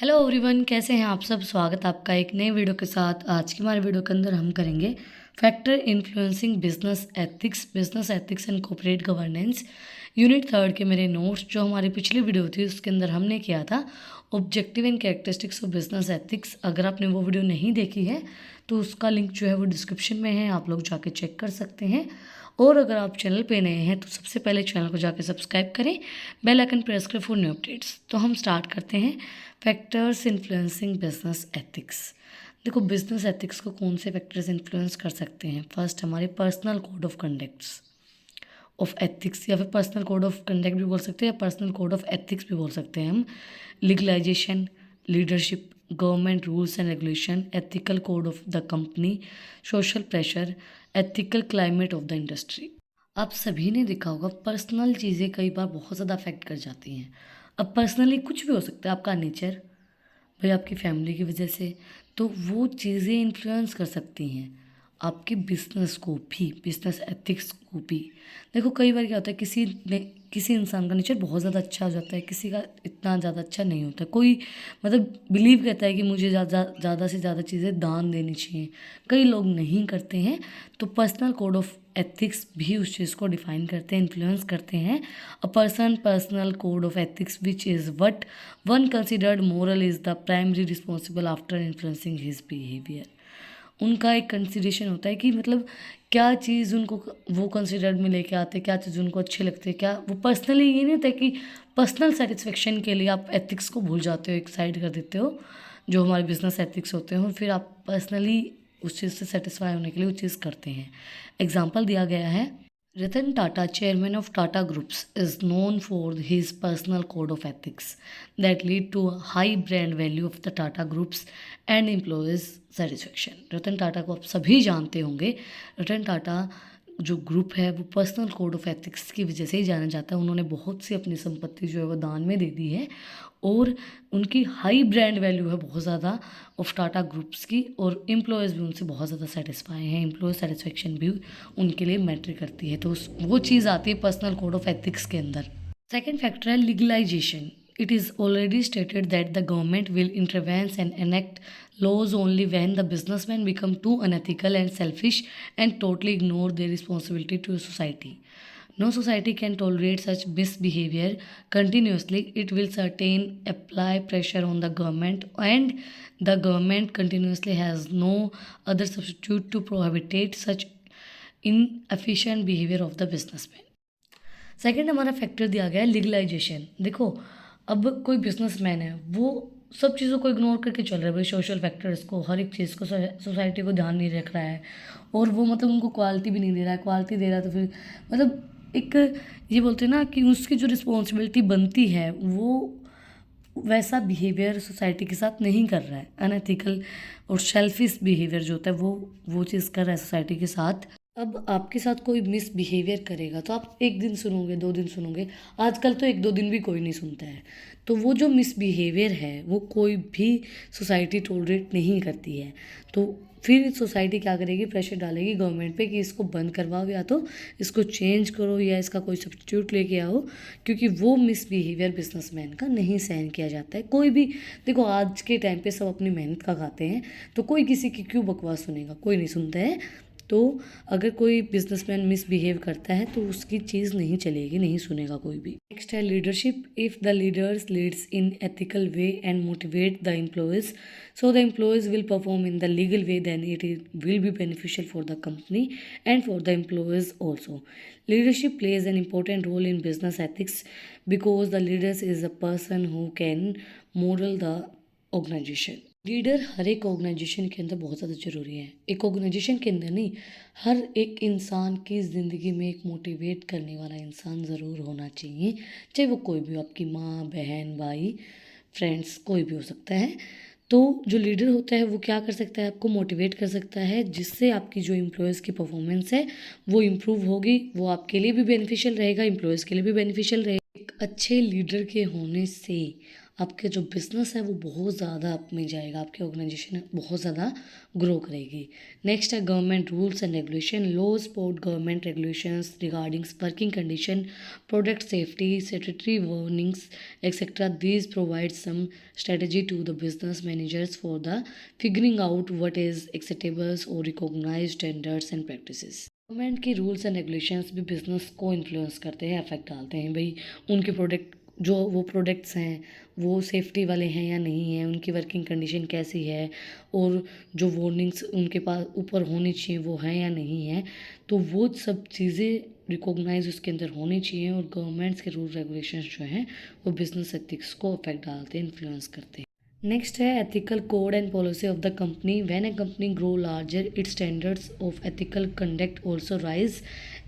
Hello everyone, कैसे हैं आप सब। स्वागत है आपका एक नए वीडियो के साथ। आज की हमारे वीडियो के अंदर हम करेंगे factor influencing business ethics and corporate governance unit third के मेरे नोट्स। जो हमारी पिछली वीडियो थी उसके अंदर हमने किया था objective and characteristics of business ethics. अगर आपने वो वीडियो नहीं देखी है तो उसका लिंक जो है वो डिस्क्रिप्शन में है, आप लोग जाके चेक कर सकते हैं। और अगर आप चैनल पे नए हैं तो सबसे पहले चैनल को जाके सब्सक्राइब करें, बेल आइकन प्रेस करें फॉर न्यू अपडेट्स। तो हम स्टार्ट करते हैं। Factors influencing business ethics. देखो, बिजनेस एथिक्स को कौन से फैक्टर्स इन्फ्लुएंस कर सकते हैं। फर्स्ट, हमारे personal code of conducts of ethics, या फिर पर्सनल कोड ऑफ कंडक्ट भी बोल सकते हैं, या पर्सनल कोड ऑफ एथिक्स भी बोल सकते हैं हम। Legalisation, leadership, government rules and regulation, ethical code of the company, social pressure, ethical climate of the industry. आप सभी ने देखा होगा पर्सनल चीज़ें कई बार बहुत ज़्यादा अफेक्ट कर जाती हैं। अब पर्सनली कुछ भी हो सकता है, आपका नेचर, भाई आपकी फैमिली की वजह से, तो वो चीज़ें इन्फ्लुएंस कर सकती हैं आपके बिजनेस को भी, बिजनेस एथिक्स को भी। देखो, कई बार क्या होता है, किसी इंसान का नेचर बहुत ज़्यादा अच्छा हो जाता है, किसी का इतना ज़्यादा अच्छा नहीं होता। कोई मतलब बिलीव करता है कि मुझे ज़्यादा से ज़्यादा चीज़ें दान देनी चाहिए, कई लोग नहीं करते हैं। तो पर्सनल कोड ऑफ एथिक्स भी उस चीज़ को डिफाइन करते हैं, इन्फ्लुएंस करते हैं। A personal code of ethics which is what one considered moral is the primary responsible after influencing his behaviour. उनका एक कंसिडरेशन होता है कि मतलब क्या चीज़ उनको वो कंसिडर्ड में लेके आते हैं, क्या चीज़ उनको अच्छी लगती है, क्या वो पर्सनली। ये नहीं होता कि पर्सनल सेटिस्फेक्शन के लिए आप एथिक्स को भूल जाते हो, एक साइड कर देते हो जो हमारे बिजनेस एथिक्स होते हैं, फिर आप पर्सनली उस चीज़ से सेटिस्फाई होने के लिए वो चीज़ करते हैं। एग्जाम्पल दिया गया है, Ratan Tata, chairman of Tata Groups, is known for his personal code of ethics that lead to a high brand value of the Tata Groups and employees satisfaction। Ratan Tata को आप सभी जानते होंगे। रतन टाटा जो ग्रुप है वो पर्सनल कोड ऑफ एथिक्स की वजह से ही जाना जाता है। उन्होंने बहुत सी अपनी संपत्ति जो है वो दान में दे दी है, और उनकी हाई ब्रांड वैल्यू है बहुत ज़्यादा ऑफ टाटा ग्रुप्स की, और एम्प्लॉयज़ भी उनसे बहुत ज़्यादा सेटिस्फाई हैं। एम्प्लॉय सेटिस्फेक्शन भी उनके लिए मैटर करती है, तो वो चीज़ आती है पर्सनल कोड ऑफ एथिक्स के अंदर। सेकेंड फैक्टर है legalisation. It is already stated that the government will intervene and enact laws only when the businessmen become too unethical and selfish and totally ignore their responsibility to society. No society can tolerate such misbehavior continuously. It will certain apply pressure on the government, and the government continuously has no other substitute to prohibit such inefficient behavior of the businessman. Second हमारा factor दिया गया है legalisation. देखो, अब कोई businessman है, वो सब चीज़ों को इग्नोर करके चल रहा है, भाई सोशल फैक्टर्स को, हर एक चीज़ को, सोसाइटी को ध्यान नहीं रख रहा है, और वो मतलब उनको क्वालिटी भी नहीं दे रहा है। क्वालिटी दे रहा है तो फिर मतलब एक ये बोलते हैं ना कि उसकी जो रिस्पॉन्सिबिलिटी बनती है वो वैसा बिहेवियर सोसाइटी के साथ नहीं कर रहा है। अनएथिकल और सेल्फिश बिहेवियर जो होता है वो चीज़ कर रहा है सोसाइटी के साथ। अब आपके साथ कोई मिसबिहेवियर करेगा तो आप एक दिन सुनोगे, 2 दिन सुनोगे, आजकल तो 1-2 दिन भी कोई नहीं सुनता है। तो वो जो मिसबिहेवियर है वो कोई भी सोसाइटी टॉलरेट नहीं करती है। तो फिर सोसाइटी क्या करेगी, प्रेशर डालेगी गवर्नमेंट पे कि इसको बंद करवाओ, या तो इसको चेंज करो, या इसका कोई सब्स्टिट्यूट लेके आओ, क्योंकि वो मिसबिहेवियर बिजनेसमैन का नहीं सहन किया जाता है। कोई भी, देखो आज के टाइम पे सब अपनी मेहनत का खाते हैं, तो कोई किसी की क्यों बकवास सुनेगा, कोई नहीं सुनता है। तो अगर कोई बिजनेसमैन मिसबिहेव करता है तो उसकी चीज़ नहीं चलेगी, नहीं सुनेगा कोई भी। नेक्स्ट है leadership. If the leaders leads in ethical way and motivate the employees so the employees will perform in the legal way, then will be beneficial for the company and for the employees also. Leadership plays an important role in business ethics because the leader is a person who can model the organization. Leader हर एक organisation के अंदर बहुत ज़्यादा ज़रूरी है। एक organisation के अंदर नहीं, हर एक इंसान की ज़िंदगी में एक मोटिवेट करने वाला इंसान ज़रूर होना चाहिए, चाहे वो कोई भी हो, आपकी माँ, बहन, भाई, फ्रेंड्स, कोई भी हो सकता है। तो जो लीडर होता है वो क्या कर सकता है, आपको मोटिवेट कर सकता है, जिससे आपकी जो एम्प्लॉयज़ की परफॉर्मेंस है वो इम्प्रूव होगी, वो आपके लिए भी बेनिफिशियल रहेगा, एम्प्लॉयज़ के लिए भी बेनिफिशियल रहेगा। एक अच्छे लीडर के होने से आपके जो बिज़नेस है वो बहुत ज़्यादा अप में जाएगा, आपकी ऑर्गेनाइजेशन बहुत ज़्यादा ग्रो करेगी। नेक्स्ट है government rules and regulation. Laws support government regulations regarding working condition, product safety, statutory warnings etcetera. These provide some strategy to the business managers for the figuring out what is acceptable or recognized standards and practices। Government की rules and regulations भी business को influence करते हैं, affect डालते हैं। भाई उनके product जो वो प्रोडक्ट्स हैं वो सेफ्टी वाले हैं या नहीं हैं, उनकी वर्किंग कंडीशन कैसी है, और जो वार्निंग्स उनके पास ऊपर होनी चाहिए वो हैं या नहीं है, तो वो सब चीज़ें रिकॉग्नाइज उसके अंदर होनी चाहिए। और गवर्नमेंट्स के रूल रेगुलेशंस जो हैं वो बिजनेस एथिक्स को अफेक्ट डालते हैं, इन्फ्लुएंस करते हैं। नेक्स्ट है ethical code and policy of the company. When a company grow larger its standards of ethical conduct also rise.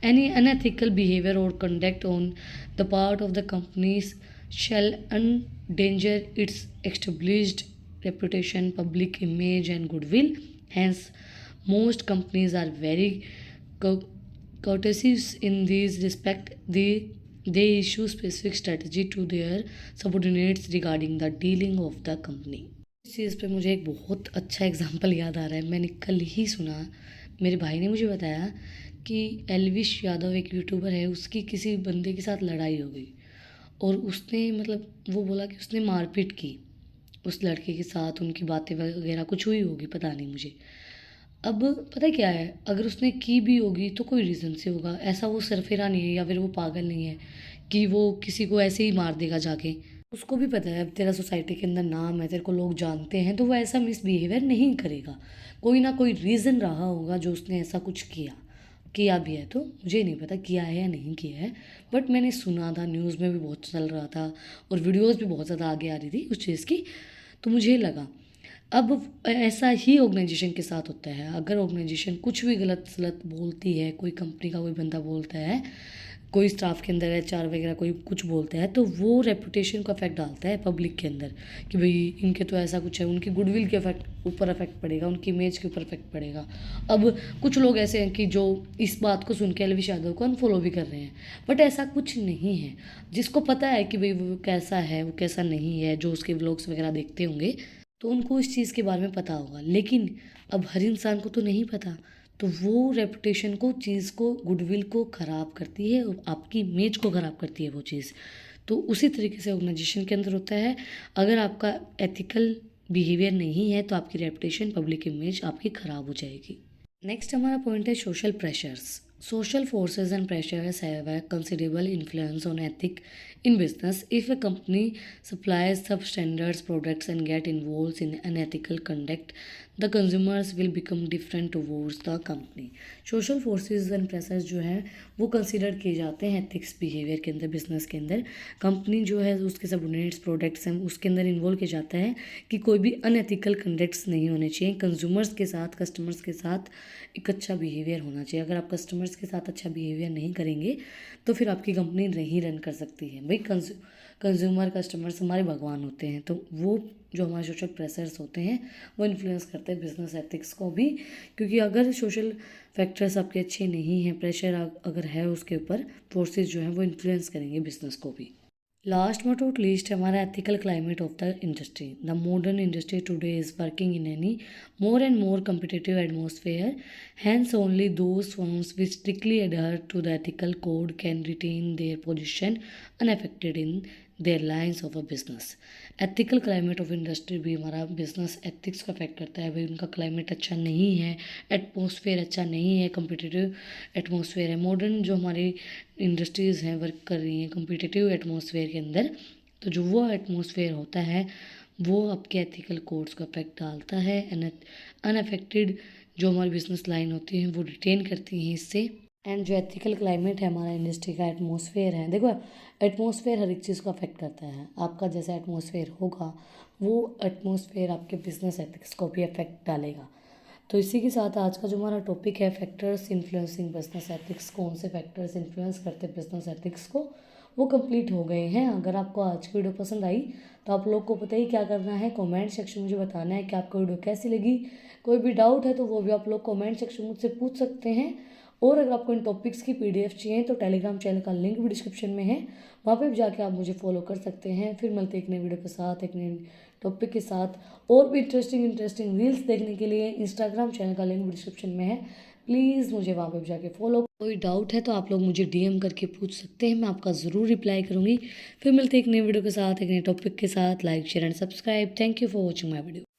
Any unethical behaviour और conduct on the part of the companies shall endanger its established reputation, public image, and goodwill. Hence, most companies are very courteous in this respect. They issue specific strategy to their subordinates regarding the dealing of the company। इस चीज़ पे मुझे एक बहुत अच्छा example याद आ रहा है। मैंने कल ही सुना, मेरे भाई ने मुझे बताया कि एल्विश यादव एक यूट्यूबर है, उसकी किसी बंदे के साथ लड़ाई हो गई और उसने मतलब वो बोला कि उसने मारपीट की उस लड़के के साथ, उनकी बातें वगैरह कुछ हुई होगी, पता नहीं मुझे। अब पता क्या है, अगर उसने की भी होगी तो कोई रीज़न से होगा, ऐसा वो सरफिरा नहीं है या फिर वो पागल नहीं है कि वो किसी को ऐसे ही मार देगा जाके। उसको भी पता है अब तेरा सोसाइटी के अंदर नाम है, तेरे को लोग जानते हैं, तो वो ऐसा मिसबिहेवियर नहीं करेगा। कोई ना कोई रीज़न रहा होगा जो उसने ऐसा कुछ किया भी है, तो मुझे नहीं पता किया है या नहीं किया है, बट मैंने सुना था, न्यूज़ में भी बहुत चल रहा था और वीडियोस भी बहुत ज़्यादा आगे आ रही थी उस चीज़ की, तो मुझे लगा। अब ऐसा ही ऑर्गेनाइजेशन के साथ होता है। अगर ऑर्गेनाइजेशन कुछ भी गलत सलत बोलती है, कोई कंपनी का कोई बंदा बोलता है, कोई स्टाफ के अंदर एचआर वगैरह कोई कुछ बोलता है, तो वो रेपुटेशन को अफेक्ट डालता है पब्लिक के अंदर कि भाई इनके तो ऐसा कुछ है, उनकी गुडविल के ऊपर अफेक्ट पड़ेगा, उनकी इमेज के ऊपर अफेक्ट पड़ेगा। अब कुछ लोग ऐसे हैं कि जो इस बात को सुन के एलविश यादव को अनफॉलो भी कर रहे हैं, बट ऐसा कुछ नहीं है। जिसको पता है कि भाई वो कैसा है वो कैसा नहीं है, जो उसके व्लॉग्स वगैरह देखते होंगे, तो उनको इस चीज़ के बारे में पता होगा। लेकिन अब हर इंसान को तो नहीं पता, तो वो रेपुटेशन को, चीज़ को, गुडविल को ख़राब करती है और आपकी इमेज को ख़राब करती है वो चीज़। तो उसी तरीके से ऑर्गेनाइजेशन के अंदर होता है। अगर आपका एथिकल बिहेवियर नहीं है तो आपकी रेपुटेशन, पब्लिक इमेज आपकी ख़राब हो जाएगी। नेक्स्ट हमारा पॉइंट है social pressures. Social forces and pressures have a considerable influence on ethic in business. If a company supplies substandard products and get involved in unethical conduct, the consumers will become different towards the company. Social forces and pressures जो हैं वो consider किए जाते हैं ethics behaviour के अंदर, business के अंदर। कंपनी जो है उसके सबऑर्डिनेट्स प्रोडक्ट्स हैं उसके अंदर इन्वॉल्व किया जाता है कि कोई भी अनएथिकल कंडक्ट्स नहीं होने चाहिए। कंज्यूमर्स के साथ, कस्टमर्स के साथ एक अच्छा बिहेवियर होना चाहिए। अगर आप कस्टमर्स के साथ अच्छा बिहेवियर नहीं करेंगे तो फिर आपकी कंपनी नहीं रन कर सकती है। भाई कंज्यूमर, कस्टमर्स हमारे भगवान होते हैं, तो वो जो हमारे सोशल प्रेशर्स होते हैं वो इन्फ्लुएंस करते हैं बिजनेस एथिक्स को भी। क्योंकि अगर सोशल फैक्टर्स आपके अच्छे नहीं हैं, प्रेशर अगर है उसके ऊपर, फोर्सेस जो हैं वो इन्फ्लुएंस करेंगे बिजनेस को भी। लास्ट बट नॉट लीस्ट हमारा ethical climate of the industry. The modern industry today is working in any more and more competitive atmosphere. Hence, only those firms which strictly adhere to the ethical code can retain their position unaffected in their lines of a business. Ethical climate of industry भी हमारा business ethics को affect करता है। भाई उनका climate अच्छा नहीं है, एटमॉस्फेयर अच्छा नहीं है, कम्पिटिटिव एटमॉस्फेयर है। मॉडर्न जो हमारी इंडस्ट्रीज़ हैं वर्क कर रही हैं कम्पिटिटिव एटमॉस्फेयर के अंदर, तो जो वो एटमॉस्फेयर होता है वो आपके एथिकल कोड्स को अफेक्ट डालता है। अनअफेक्टेड जो हमारी बिजनेस लाइन होती है वो रिटेन करती हैं इससे। एंड जो एथिकल क्लाइमेट है हमारा इंडस्ट्री का, एटमॉस्फेयर है, देखो एटमॉस्फेयर हर एक चीज़ को अफेक्ट करता है। आपका जैसा एटमॉस्फेयर होगा वो एटमॉस्फेयर आपके बिजनेस एथिक्स को भी अफेक्ट डालेगा। तो इसी के साथ आज का जो हमारा टॉपिक है फैक्टर्स इन्फ्लुएंसिंग बिजनेस एथिक्स, कौन से फैक्टर्स इन्फ्लुएंस करते हैं बिजनेस एथिक्स को, वो कंप्लीट हो गए हैं। अगर आपको आज की वीडियो पसंद आई तो आप लोग को पता ही क्या करना है, कमेंट सेक्शन में मुझे बताना है कि आपको वीडियो कैसी लगी। कोई भी डाउट है तो वो भी आप लोग कमेंट सेक्शन मुझसे पूछ सकते हैं। और अगर आपको इन टॉपिक्स की PDF चाहिए तो टेलीग्राम चैनल का लिंक भी डिस्क्रिप्शन में है, वहाँ पे भी जाके आप मुझे फॉलो कर सकते हैं। फिर मिलते हैं एक नए वीडियो के साथ, एक नए टॉपिक के साथ। और भी इंटरेस्टिंग रील्स देखने के लिए इंस्टाग्राम चैनल का लिंक भी डिस्क्रिप्शन में है, प्लीज़ मुझे वहाँ पे जाके फॉलो। कोई डाउट है तो आप लोग मुझे DM करके पूछ सकते हैं, मैं आपका ज़रूर रिप्लाई करूँगी। फिर मिलते हैं एक नए वीडियो के साथ, एक नए टॉपिक के साथ। Like share and subscribe. Thank you for watching my video.